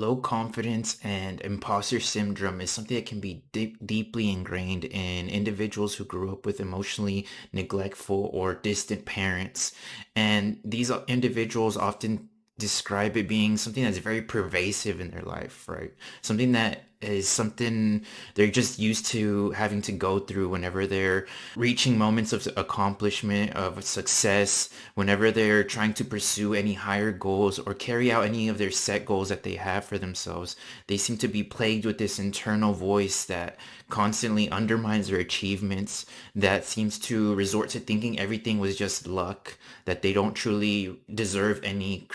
Low confidence and imposter syndrome is something that can be deeply ingrained in individuals who grew up with emotionally neglectful or distant parents. And these individuals often describe it being something that's very pervasive in their life, right? Something that is something they're just used to having to go through whenever they're reaching moments of accomplishment, of success, whenever they're trying to pursue any higher goals or carry out any of their set goals that they have for themselves. They seem to be plagued with this internal voice that constantly undermines their achievements, that seems to resort to thinking everything was just luck, that they don't truly deserve any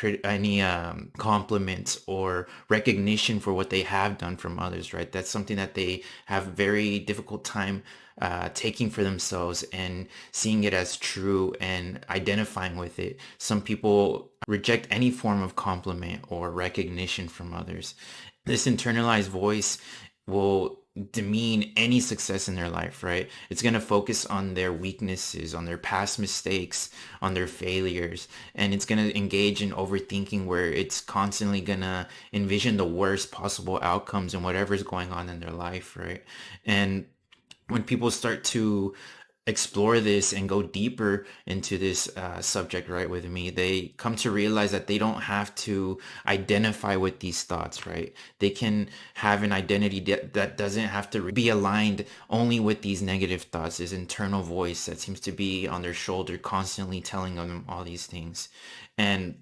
compliments or recognition for what they have done from others, right? That's something that they have very difficult time taking for themselves and seeing it as true and identifying with it. Some people reject any form of compliment or recognition from others. This internalized voice will demean any success in their life, right? It's going to focus on their weaknesses, on their past mistakes, on their failures, and it's going to engage in overthinking where it's constantly going to envision the worst possible outcomes and whatever's going on in their life, right? And when people start to explore this and go deeper into this subject right with me, they come to realize that they don't have to identify with these thoughts, right? They can have an identity that doesn't have to be aligned only with these negative thoughts, this internal voice that seems to be on their shoulder constantly telling them all these things. And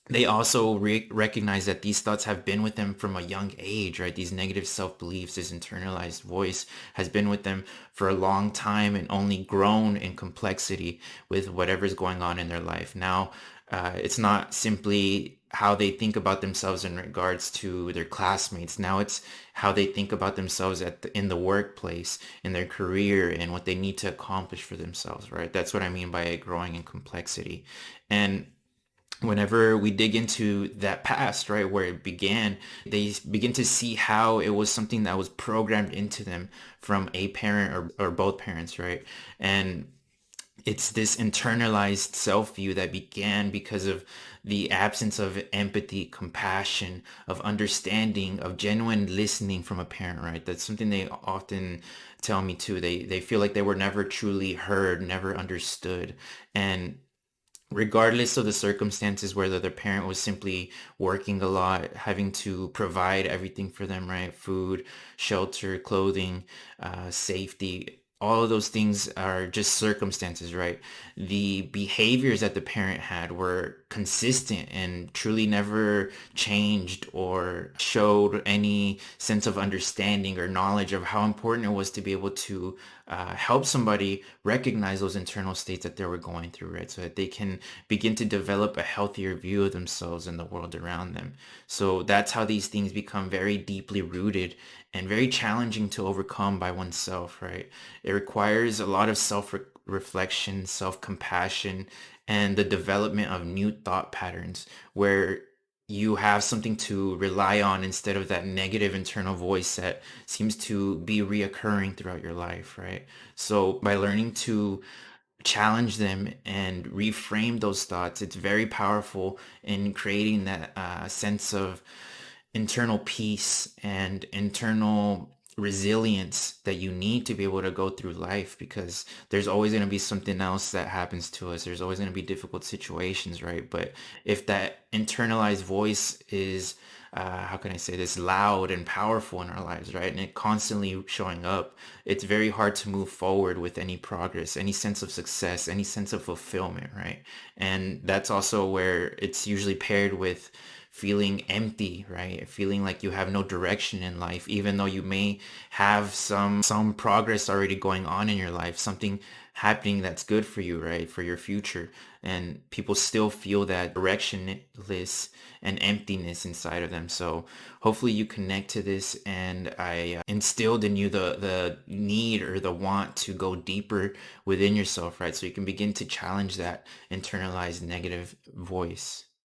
they also recognize that these thoughts have been with them from a young age, right? These negative self-beliefs, this internalized voice has been with them for a long time and only grown in complexity with whatever's going on in their life. Now, it's not simply how they think about themselves in regards to their classmates. Now it's how they think about themselves in the workplace, in their career, and what they need to accomplish for themselves, right? That's what I mean by it growing in complexity. And whenever we dig into that past, right, where it began, they begin to see how it was something that was programmed into them from a parent or both parents, right? And it's this internalized self-view that began because of the absence of empathy, compassion, of understanding, of genuine listening from a parent, right? That's something they often tell me too. They feel like they were never truly heard, never understood. And regardless of the circumstances, whether their parent was simply working a lot, having to provide everything for them, right? Food, shelter, clothing, safety. All of those things are just circumstances, right? The behaviors that the parent had were consistent and truly never changed or showed any sense of understanding or knowledge of how important it was to be able to help somebody recognize those internal states that they were going through, right? So that they can begin to develop a healthier view of themselves and the world around them. So that's how these things become very deeply rooted and very challenging to overcome by oneself, right? It requires a lot of self-reflection, self-compassion, and the development of new thought patterns where you have something to rely on instead of that negative internal voice that seems to be reoccurring throughout your life, right? So by learning to challenge them and reframe those thoughts, it's very powerful in creating that sense of internal peace and internal resilience that you need to be able to go through life, because there's always going to be something else that happens to us. There's always going to be difficult situations, right? But if that internalized voice is how can I say this, loud and powerful in our lives, right? And it constantly showing up, it's very hard to move forward with any progress, any sense of success, any sense of fulfillment, right? And that's also where it's usually paired with feeling empty, right? Feeling like you have no direction in life, even though you may have some progress already going on in your life, something happening that's good for you, right? For your future. And people still feel that directionless and emptiness inside of them. So hopefully you connect to this, and I instilled in you the need or the want to go deeper within yourself, right? So you can begin to challenge that internalized negative voice.